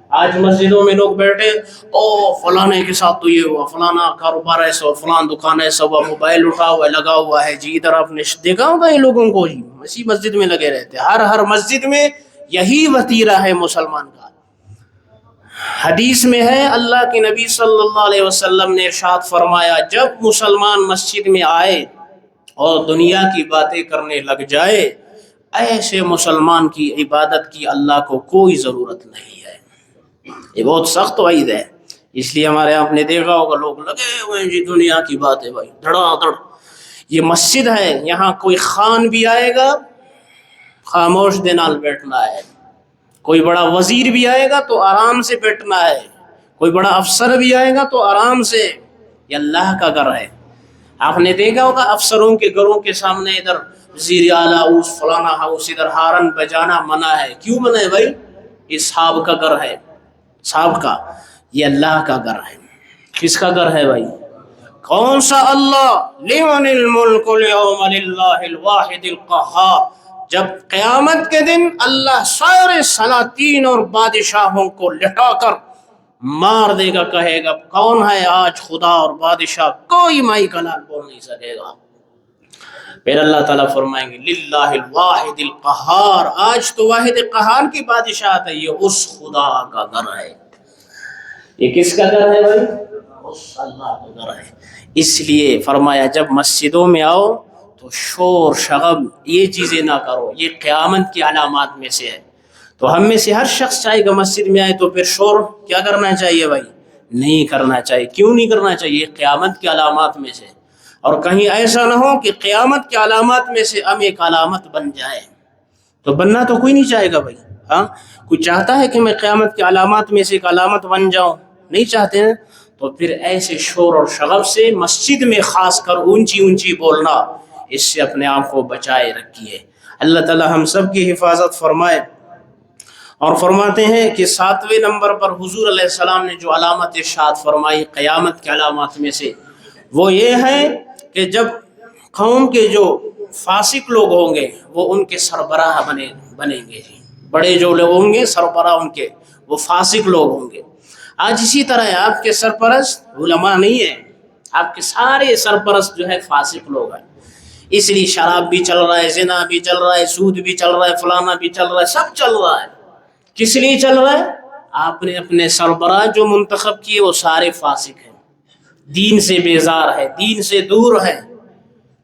آج مسجدوں میں لوگ بیٹھے، او فلانے کے ساتھ تو یہ ہوا، فلانا کاروبار ایسا ہوا، فلان دکان ایسا ہوا، موبائل اٹھا ہوا ہے، لگا ہوا ہے جی۔ ادھر آپ نے دیکھا ہوگا یہ لوگوں کو جی، اسی مسجد میں لگے رہتے، ہر مسجد میں یہی وتیرہ ہے مسلمان کا۔ حدیث میں ہے اللہ کے نبی صلی اللہ علیہ وسلم نے ارشاد فرمایا، جب مسلمان مسجد میں آئے اور دنیا کی باتیں کرنے لگ جائے، ایسے مسلمان کی عبادت کی اللہ کو کوئی ضرورت نہیں ہے۔ یہ بہت سخت وعید ہے، اس لیے ہمارے آپ نے دیکھا ہوگا لوگ لگے ہوئے ہیں جی دنیا کی باتیں، بھائی دھڑا دھڑ۔ یہ مسجد ہے، یہاں کوئی خان بھی آئے گا خاموش دے نال بیٹھنا ہے، کوئی بڑا وزیر بھی آئے گا تو آرام سے بیٹھنا ہے، کوئی بڑا افسر بھی آئے گا تو آرام سے۔ یہ اللہ کا گھر ہے۔ آپ نے دیکھا ہوگا افسروں کے گھروں کے سامنے ادھر وزیر اعلیٰ ہاؤس، فلانا ہاؤس، ادھر ہارن بجانا منع ہے۔ کیوں منع ہے بھائی؟ یہ صاحب کا گھر ہے، صاحب کا، یہ اللہ کا گھر ہے۔ کس کا گھر ہے بھائی؟ کون سا اللہ؟ لمن الملک اليوم للہ الواحد القہار۔ جب قیامت کے دن اللہ سارے سلاطین اور بادشاہوں کو لٹا کر مار دے گا، کہے گا کون ہے آج خدا اور بادشاہ؟ کوئی مائی کلام بول نہیں سکے گا۔ پھر اللہ تعالیٰ فرمائیں گے للہ الواحد القہار، آج تو واحد قہار کی بادشاہت ہے، یہ اس خدا کا گھر ہے۔ یہ کس کا گھر ہے بھائی؟ اللہ کا گھر ہے۔ اس لیے فرمایا جب مسجدوں میں آؤ تو شور شغب یہ چیزیں نہ کرو، یہ قیامت کی علامات میں سے ہے۔ تو ہم میں سے ہر شخص چاہے گا مسجد میں آئے تو پھر شور کیا کرنا چاہیے بھائی؟ نہیں کرنا چاہیے۔ کیوں نہیں کرنا چاہیے؟ یہ قیامت کی علامات میں سے، اور کہیں ایسا نہ ہو کہ قیامت کی علامات میں سے ہم ایک علامت بن جائے۔ تو بننا تو کوئی نہیں چاہے گا بھائی، ہاں کوئی چاہتا ہے کہ میں قیامت کی علامات میں سے ایک علامت بن جاؤں؟ نہیں چاہتے ہیں۔ تو پھر ایسے شور اور شغب سے مسجد میں خاص کر اونچی اونچی بولنا، اس سے اپنے آپ کو بچائے رکھیے۔ اللہ تعالی ہم سب کی حفاظت فرمائے۔ اور فرماتے ہیں کہ 7ویں نمبر پر حضور علیہ السلام نے جو علامت ارشاد فرمائی قیامت کے علامات میں سے، وہ یہ ہے کہ جب قوم کے جو فاسق لوگ ہوں گے وہ ان کے سربراہ بنیں گے۔ بڑے جو لوگ ہوں گے سربراہ ان کے، وہ فاسق لوگ ہوں گے۔ آج اسی طرح ہے، آپ کے سرپرست علماء نہیں ہیں، آپ کے سارے سرپرست جو ہے فاسق لوگ ہیں۔ اس لیے شراب بھی چل رہا ہے، زنا بھی چل رہا ہے، سود بھی چل رہا ہے، فلانا بھی چل رہا ہے، سب چل رہا ہے۔ کس لیے چل رہا ہے؟ آپ نے اپنے سربراہ جو منتخب کیے وہ سارے فاسق ہیں، دین سے بیزار ہے، دین سے دور ہے۔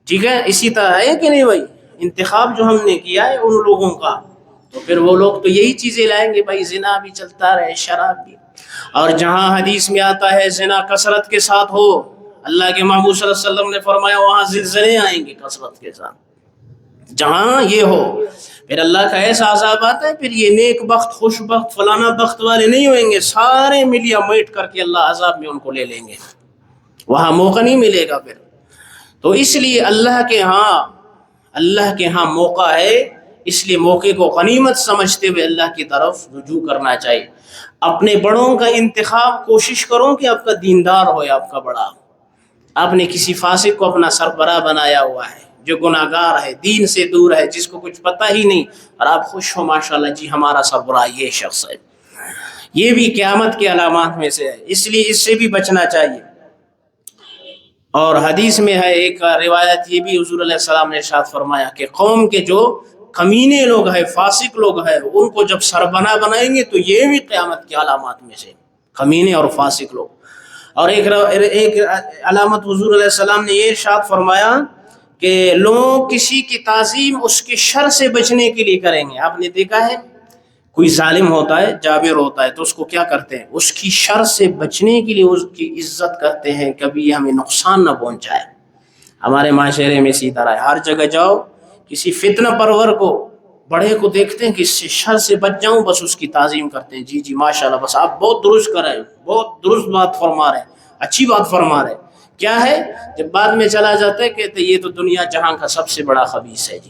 ٹھیک ہے، اسی طرح ہے کہ نہیں بھائی؟ انتخاب جو ہم نے کیا ہے ان لوگوں کا، تو پھر وہ لوگ تو یہی چیزیں لائیں گے بھائی، زنا بھی چلتا رہے، شراب بھی۔ اور جہاں حدیث میں آتا ہے زنا کثرت کے ساتھ ہو، اللہ کے محبوب صلی اللہ علیہ وسلم نے فرمایا وہاں زلزلے آئیں گے کثرت کے ساتھ۔ جہاں یہ ہو پھر اللہ کا ایسا عذاب آتا ہے، پھر یہ نیک بخت خوش بخت فلانا بخت والے نہیں ہوئیں گے، سارے ملیا میٹ کر کے اللہ عذاب میں ان کو لے لیں گے، وہاں موقع نہیں ملے گا پھر۔ تو اس لیے اللہ کے ہاں موقع ہے، اس لیے موقع کو غنیمت سمجھتے ہوئے اللہ کی طرف رجوع کرنا چاہیے۔ اپنے بڑوں کا انتخاب کوشش کرو کہ آپ کا دیندار ہو یا آپ کا بڑا۔ آپ نے کسی فاسق کو اپنا سربراہ بنایا ہوا ہے جو گناہگار ہے، دین سے دور ہے، جس کو کچھ پتہ ہی نہیں، اور آپ خوش ہو ماشاءاللہ جی ہمارا سربراہ یہ شخص ہے۔ یہ بھی قیامت کے علامات میں سے ہے، اس لیے اس سے بھی بچنا چاہیے۔ اور حدیث میں ہے ایک روایت یہ بھی حضور علیہ السلام نے ارشاد فرمایا کہ قوم کے جو کمینے لوگ ہیں، فاسق لوگ ہیں، ان کو جب سربراہ بنائیں گے تو یہ بھی قیامت کی علامات میں سے، کمینے اور فاسق لوگ۔ اور ایک علامت حضور علیہ السلام نے یہ ارشاد فرمایا کہ لوگ کسی کی تعظیم اس کے شر سے بچنے کے لیے کریں گے۔ آپ نے دیکھا ہے کوئی ظالم ہوتا ہے، جابر ہوتا ہے، تو اس کو کیا کرتے ہیں؟ اس کی شر سے بچنے کے لیے اس کی عزت کرتے ہیں، کبھی یہ ہمیں نقصان نہ پہنچائے۔ ہمارے معاشرے میں اسی طرح ہے، ہر جگہ جاؤ کسی فتنہ پرور کو، بڑے کو دیکھتے ہیں کہ اس سے شر سے بچ جاؤں، بس اس کی تعظیم کرتے ہیں، جی جی ماشاءاللہ، بس آپ بہت درست کر رہے ہیں، بہت درست بات فرما رہے ہیں، اچھی بات فرما رہے ہیں۔ کیا ہے؟ جب بعد میں چلا جاتا ہے کہتے یہ تو دنیا جہاں کا سب سے بڑا خبیث ہے جی۔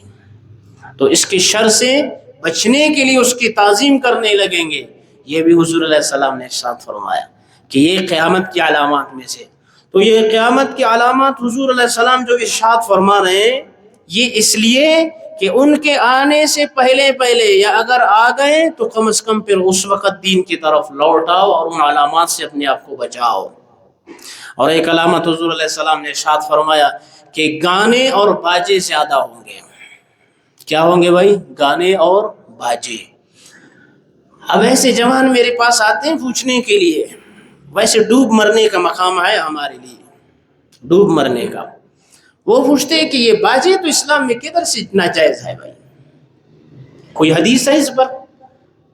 تو اس کے شر سے بچنے کے لیے اس کی تعظیم کرنے لگیں گے۔ یہ بھی حضور علیہ السلام نے ارشاد فرمایا کہ یہ قیامت کی علامات میں سے۔ تو یہ قیامت کی علامات حضور علیہ السلام جو ارشاد فرما رہے ہیں، یہ اس لیے کہ ان کے آنے سے پہلے یا اگر آ گئے تو کم از کم پھر اس وقت دین کی طرف لوٹ آؤ اور ان علامات سے اپنے آپ کو بچاؤ۔ اور ایک علامت حضور علیہ السلام نے ارشاد فرمایا کہ گانے اور باجے زیادہ ہوں گے۔ کیا ہوں گے بھائی؟ گانے اور باجے۔ اب ایسے جوان میرے پاس آتے ہیں پوچھنے کے لیے، ویسے ڈوب مرنے کا مقام ہے ہمارے لیے، ڈوب مرنے کا۔ وہ پوچھتے ہیں کہ یہ باجے تو اسلام میں کدھر سے ناجائز ہے بھائی؟ کوئی حدیث ہے اس پر؟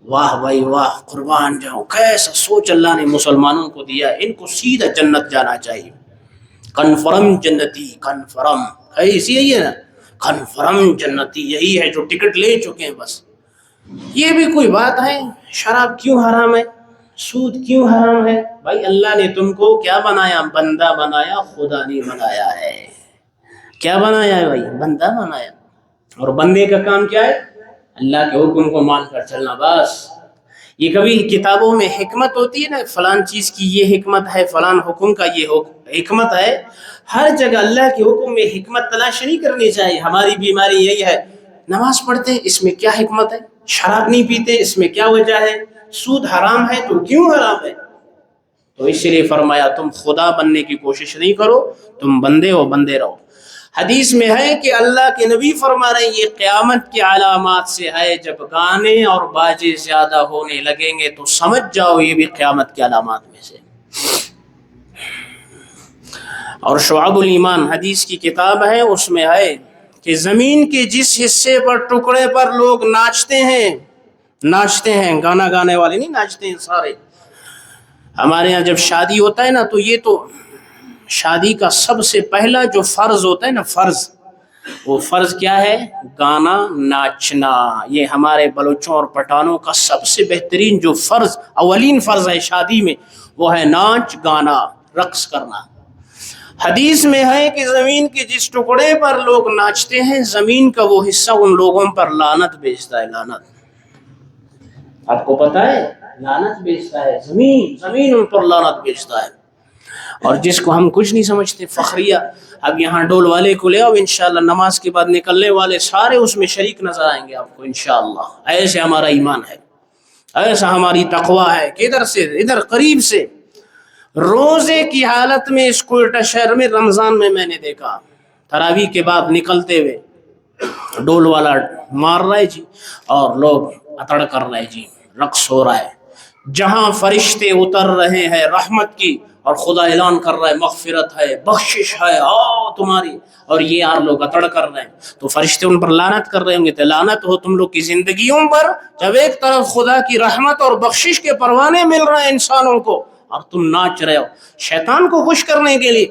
واہ بھائی واہ، قربان جاؤں، کیسا سوچ اللہ نے مسلمانوں کو دیا، ان کو سیدھا جنت جانا چاہیے۔ کنفرم جنتی، کنفرم ہے، اسی یہی ہے نا، کنفرم جنتی، یہی ہے جو ٹکٹ لے چکے ہیں بس۔ یہ بھی کوئی بات ہے؟ شراب کیوں حرام ہے؟ سود کیوں حرام ہے؟ بھائی اللہ نے تم کو کیا بنایا؟ بندہ بنایا، خدا نہیں بنایا ہے۔ کیا بنایا ہے بھائی؟ بندہ بنایا۔ اور بندے کا کام کیا ہے؟ اللہ کے حکم کو مان کر چلنا، بس۔ یہ کبھی کتابوں میں حکمت ہوتی ہے نا، فلان چیز کی یہ حکمت ہے، فلان حکم کا یہ حکمت ہے۔ ہر جگہ اللہ کے حکم میں حکمت تلاش نہیں کرنی چاہیے۔ ہماری بیماری یہی ہے، نماز پڑھتے ہیں اس میں کیا حکمت ہے؟ شراب نہیں پیتے اس میں کیا وجہ ہے؟ سود حرام ہے تو کیوں حرام ہے؟ تو اس لیے فرمایا تم خدا بننے کی کوشش نہیں کرو، تم بندے ہو، بندے رہو۔ حدیث میں ہے کہ اللہ کے نبی فرما رہے ہیں یہ قیامت کی علامات سے ہے، جب گانے اور باجے زیادہ ہونے لگیں گے تو سمجھ جاؤ یہ بھی قیامت کی علامات میں سے۔ اور شعب الایمان حدیث کی کتاب ہے، اس میں ہے کہ زمین کے جس حصے پر ٹکڑے پر لوگ ناچتے ہیں، گانا گانے والے نہیں ناچتے ہیں سارے۔ ہمارے ہاں جب شادی ہوتا ہے نا تو یہ تو شادی کا سب سے پہلا جو فرض ہوتا ہے نا، وہ فرض کیا ہے؟ گانا ناچنا۔ یہ ہمارے بلوچوں اور پٹھانوں کا سب سے بہترین جو فرض، اولین فرض ہے شادی میں، وہ ہے ناچ گانا، رقص کرنا۔ حدیث میں ہے کہ زمین کے جس ٹکڑے پر لوگ ناچتے ہیں، زمین کا وہ حصہ ان لوگوں پر لعنت بھیجتا ہے۔ لعنت، آپ کو پتا ہے لعنت بھیجتا ہے، زمین ان پر لعنت بھیجتا ہے۔ اور جس کو ہم کچھ نہیں سمجھتے، فخریہ، اب یہاں ڈول والے کو لے آؤ، انشاءاللہ نماز کے بعد نکلنے والے سارے اس میں شریک نظر آئیں گے آپ کو انشاءاللہ۔ ایسے ہمارا ایمان ہے، ایسا ہماری تقویٰ ہے کہ ادھر سے ادھر قریب سے روزے کی حالت میں اس کوئٹہ شہر میں رمضان میں نے دیکھا، تراویح کے بعد نکلتے ہوئے ڈول والا مار رہا ہے جی، اور لوگ اتڑ کر رہے جی، رقص ہو رہا ہے۔ جہاں فرشتے اتر رہے ہیں رحمت کی، اور خدا اعلان کر رہا ہے مغفرت ہے، بخشش ہے، آؤ تمہاری، اور یہ یار لوگ اتڑ کر رہے ہیں، تو فرشتے ان پر لعنت کر رہے ہوں گے۔ تو لعنت ہو تم لوگ کی زندگیوں پر، جب ایک طرف خدا کی رحمت اور بخشش کے پروانے مل رہے ہیں انسانوں کو، اور تم ناچ رہے ہو شیطان کو خوش کرنے کے لیے۔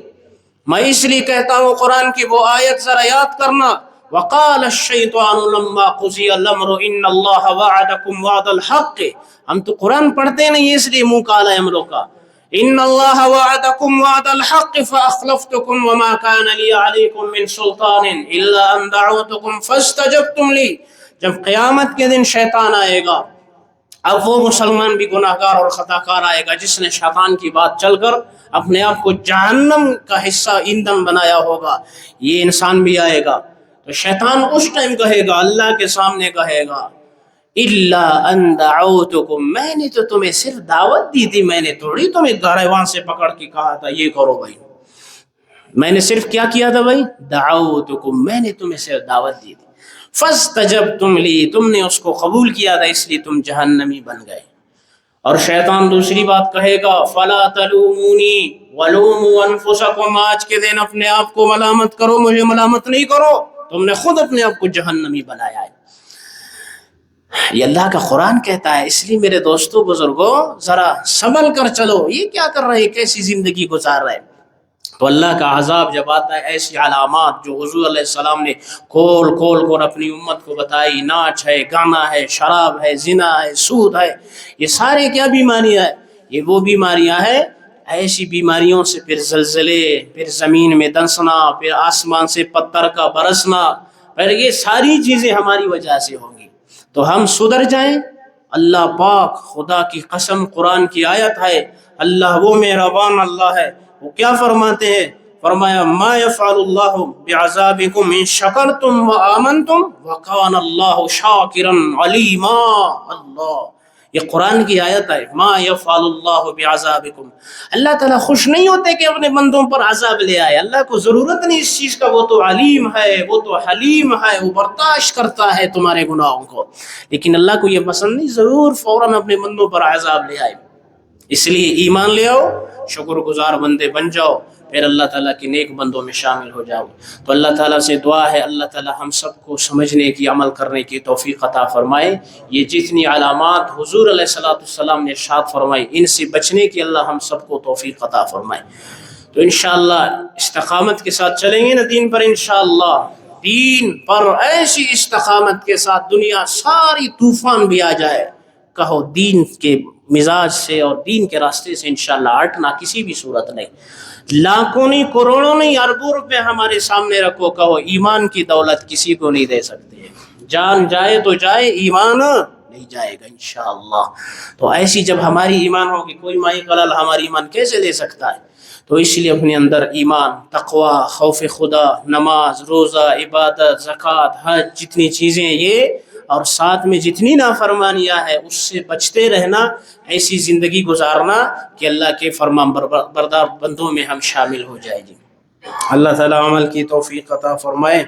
میں اس لیے کہتا ہوں قرآن کی وہ آیت ذرا یاد کرنا، وقال الشیطان لما قضی الامر ان اللہ وعدکم وعد الحق۔ ہم تو قرآن پڑھتے نہیں اس لیے منہ کالا ہے ہم لوگ کا۔ ان اللہ وعدکم وعد الحق فاخلفتکم وما کان لی علیکم من سلطان الا ان دعوتکم فاستجبتم لی۔ جب قیامت کے دن شیطان آئے گا، اب وہ مسلمان بھی گناہگار اور خطا کار آئے گا جس نے شیطان کی بات چل کر اپنے آپ کو جہنم کا حصہ ایندھن بنایا ہوگا۔ یہ انسان بھی آئے گا تو شیطان اس ٹائم کہے گا، اللہ کے سامنے کہے گا، الا ان دعوتکم، میں نے تو تمہیں صرف دعوت دی تھی، میں نے تھوڑی تمہیں گریباں سے پکڑ کے کہا تھا یہ کرو بھائی، میں نے صرف کیا کیا تھا بھائی؟ دعوتکم، میں نے تمہیں صرف دعوت دی تھی، فاستجبتم لی، تم نے اس کو قبول کیا تھا اس لیے تم جہنمی بن گئے۔ اور شیطان دوسری بات کہے گا، فلا تلومونی ولوموا انفسکم، آج کے دن اپنے آپ کو ملامت کرو، مجھے ملامت نہیں کرو، تم نے خود اپنے آپ کو جہنمی بنایا ہے۔ یہ اللہ کا قرآن کہتا ہے۔ اس لیے میرے دوستو بزرگوں ذرا سنبھل کر چلو، یہ کیا کر رہے ہیں، کیسی زندگی گزار رہے ہیں۔ تو اللہ کا عذاب جب آتا ہے، ایسی علامات جو حضور علیہ السلام نے کھول کھول کر اپنی امت کو بتائی، ناچ ہے، گانا ہے، شراب ہے، زنا ہے، سود ہے، یہ سارے کیا بیماریاں ہیں؟ یہ وہ بیماریاں ہیں، ایسی بیماریوں سے پھر زلزلے، پھر زمین میں دنسنا، پھر آسمان سے پتھر کا برسنا، پھر یہ ساری چیزیں ہماری وجہ سے ہوں گی۔ تو ہم سدھر جائیں۔ اللہ پاک، خدا کی قسم، قرآن کی آیت ہے، اللہ وہ مہربان اللہ ہے، وہ کیا فرماتے ہیں؟ فرمایا ما یفعل اللہ بعذابکم ان شکرتم وآمنتم وکان اللہ شاکرا علیما۔ اللہ، یہ قرآن کی آیت ہے، ما یفعل اللہ بعذابکم، اللہ تعالیٰ خوش نہیں ہوتے کہ اپنے بندوں پر عذاب لے آئے، اللہ کو ضرورت نہیں اس چیز کا، وہ تو علیم ہے، وہ تو حلیم ہے، وہ برداشت کرتا ہے تمہارے گناہوں کو، لیکن اللہ کو یہ پسند نہیں ضرور فوراً اپنے بندوں پر عذاب لے آئے۔ اس لیے ایمان لے آؤ، شکر گزار بندے بن جاؤ، پھر اللہ تعالیٰ کے نیک بندوں میں شامل ہو جاؤ۔ تو اللہ تعالیٰ سے دعا ہے اللہ تعالیٰ ہم سب کو سمجھنے کی، عمل کرنے کی توفیق عطا فرمائے۔ یہ جتنی علامات حضور علیہ السلام نے ارشاد فرمائی، ان سے بچنے کی اللہ ہم سب کو توفیق عطا فرمائے۔ تو انشاءاللہ استقامت کے ساتھ چلیں گے نا دین پر، انشاءاللہ دین پر ایسی استقامت کے ساتھ دنیا ساری طوفان بھی آ جائے، کہو دین کے مزاج سے اور دین کے راستے سے انشاءاللہ ہٹنا کسی بھی صورت نہیں۔ لاکھوں نہیں، کروڑوں نہیں، اربوں روپے ہمارے سامنے رکھو، کہو ایمان کی دولت کسی کو نہیں دے سکتے، جان جائے تو جائے، ایمان نہیں جائے گا انشاءاللہ۔ تو ایسی جب ہماری ایمان ہوگی، کوئی مائی کلال ہماری ایمان کیسے لے سکتا ہے؟ تو اس لیے اپنے اندر ایمان، تقوی، خوف خدا، نماز، روزہ، عبادت، زکوٰۃ، حج، جتنی چیزیں یہ، اور ساتھ میں جتنی نافرمانیاں ہیں اس سے بچتے رہنا، ایسی زندگی گزارنا کہ اللہ کے فرمان بردار بندوں میں ہم شامل ہو جائیں۔ جی اللہ تعالیٰ عمل کی توفیق عطا فرمائے۔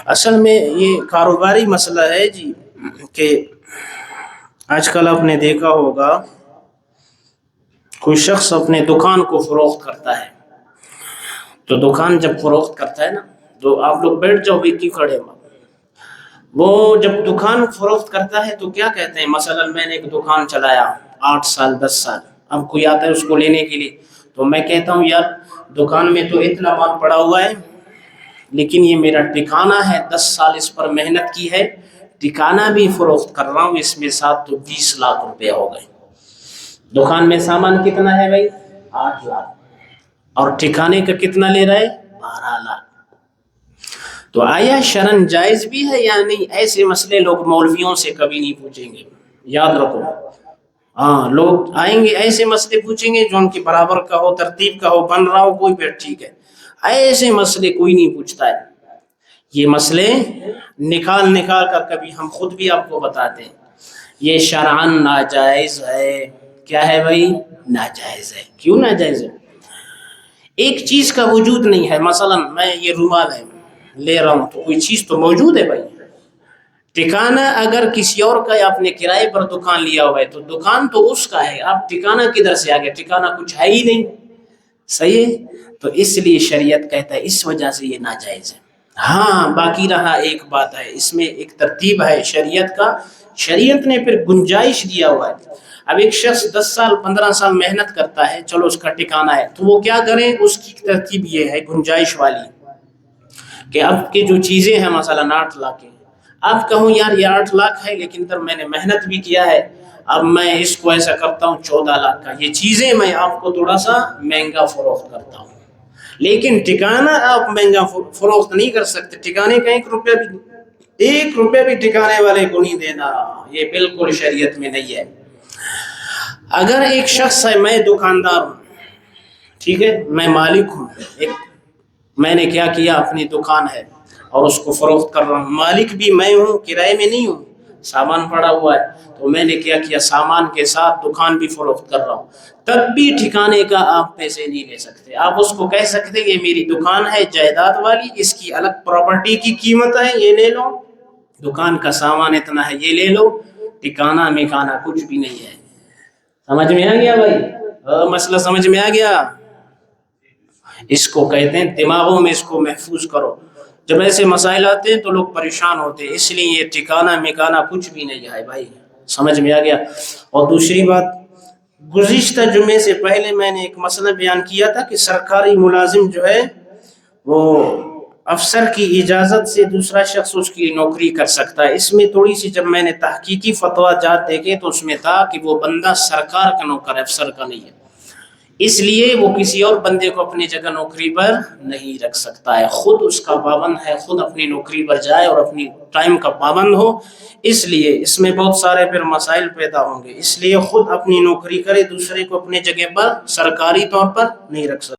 اصل میں یہ کاروباری مسئلہ ہے جی، کہ آج کل آپ نے دیکھا ہوگا کوئی شخص اپنے دکان کو فروخت کرتا ہے، تو دکان جب فروخت کرتا ہے نا، تو آپ لوگ بیٹھ جاؤ بھی کیوں کھڑے ہو، وہ جب دکان فروخت کرتا ہے تو کیا کہتے ہیں، مثلا میں نے ایک دکان چلایا 8 سال 10 سال، اب کوئی آتا ہے اس کو لینے کے لیے، تو میں کہتا ہوں یار دکان میں تو اتنا مال پڑا ہوا ہے، لیکن یہ میرا ٹھکانہ ہے، 10 سال اس پر محنت کی ہے، ٹھکانہ بھی فروخت کر رہا ہوں، اس میں ساتھ تو 20 لاکھ روپے ہو گئے۔ دکان میں سامان کتنا ہے بھائی؟ 8 لاکھ، اور ٹھکانے کا کتنا لے رہا ہے؟ 12 لاکھ۔ تو آیا شرعاً جائز بھی ہے یا نہیں؟ ایسے مسئلے لوگ مولویوں سے کبھی نہیں پوچھیں گے، یاد رکھو۔ ہاں، لوگ آئیں گے ایسے مسئلے پوچھیں گے جو ان کی برابر کا ہو، ترتیب کا ہو، بن رہا ہو کوئی بھی، ٹھیک ہے، ایسے مسئلے کوئی نہیں پوچھتا ہے۔ یہ مسئلے نکال کر کبھی ہم خود بھی آپ کو بتاتے ہیں، یہ شرعاً ناجائز ہے۔ کیا ہے بھائی؟ ناجائز ہے۔ کیوں ناجائز ہے؟ ایک چیز کا وجود نہیں ہے، مثلا میں یہ رومال ہے لے رہا ہوں تو کوئی چیز تو موجود ہے بھائی۔ ٹھکانہ اگر کسی اور کا ہے، آپ نے کرائے پر دکان لیا ہوا ہے تو دکان تو اس کا ہے، آپ ٹھکانہ کدھر سے آ گیا؟ ٹھکانہ کچھ ہے ہی نہیں، صحیح ہے؟ تو اس لیے شریعت کہتا ہے اس وجہ سے یہ ناجائز ہے۔ ہاں، باقی رہا ایک بات ہے، اس میں ایک ترتیب ہے شریعت کا، شریعت نے پھر گنجائش دیا ہوا ہے۔ اب ایک شخص 10 سال 15 سال محنت کرتا ہے، چلو اس کا ٹھکانہ ہے، تو وہ کیا کریں؟ اس کی ترتیب یہ ہے گنجائش والی، کہ اب کی جو چیزیں ہیں مثلا 8 لاکھ ہیں، اب کہوں یار یہ 8 لاکھ ہے لیکن تب میں نے محنت بھی کیا ہے، اب میں اس کو ایسا کرتا ہوں 14 لاکھ کا، یہ چیزیں میں آپ کو تھوڑا سا مہنگا فروخت کرتا ہوں، لیکن ٹھکانہ آپ مہنگا فروخت نہیں کر سکتے، ٹھکانے کا 1 روپے بھی ٹھکانے والے کو نہیں دینا، یہ بالکل شریعت میں نہیں ہے۔ اگر ایک شخص ہے، میں دکاندار ہوں، ٹھیک ہے، میں مالک ہوں، میں نے کیا کیا، اپنی دکان ہے اور اس کو فروخت کر رہا ہوں، مالک بھی میں ہوں، کرائے میں نہیں ہوں، سامان پڑا ہوا ہے، تو میں نے کیا کیا، سامان کے ساتھ دکان بھی فروخت کر رہا ہوں، تب بھی ٹھکانے کا آپ پیسے نہیں لے سکتے۔ آپ اس کو کہہ سکتے یہ میری دکان ہے جائیداد والی، اس کی الگ پراپرٹی کی قیمت ہے، یہ لے لو، دکان کا سامان اتنا ہے یہ لے لو، ٹھکانہ میکانہ کچھ بھی نہیں ہے۔ سمجھ میں آ گیا بھائی؟ مسئلہ سمجھ میں آ گیا؟ اس کو کہتے ہیں دماغوں میں اس کو محفوظ کرو، جب ایسے مسائل آتے ہیں تو لوگ پریشان ہوتے ہیں، اس لیے یہ ٹھکانہ میکانہ کچھ بھی نہیں ہے بھائی، سمجھ میں آ گیا؟ اور دوسری بات، گزشتہ جمعے سے پہلے میں نے ایک مسئلہ بیان کیا تھا کہ سرکاری ملازم جو ہے وہ افسر کی اجازت سے دوسرا شخص اس کی نوکری کر سکتا ہے۔ اس میں تھوڑی سی جب میں نے تحقیقی فتویٰ جات دیکھے تو اس میں تھا کہ وہ بندہ سرکار کا نوکر ہے، افسر کا نہیں ہے، اس لیے وہ کسی اور بندے کو اپنی جگہ نوکری پر نہیں رکھ سکتا ہے، خود اس کا پابند ہے، خود اپنی نوکری پر جائے اور اپنی ٹائم کا پابند ہو۔ اس لیے اس میں بہت سارے پھر مسائل پیدا ہوں گے، اس لیے خود اپنی نوکری کرے، دوسرے کو اپنی جگہ پر سرکاری طور پر نہیں رکھ سکتا۔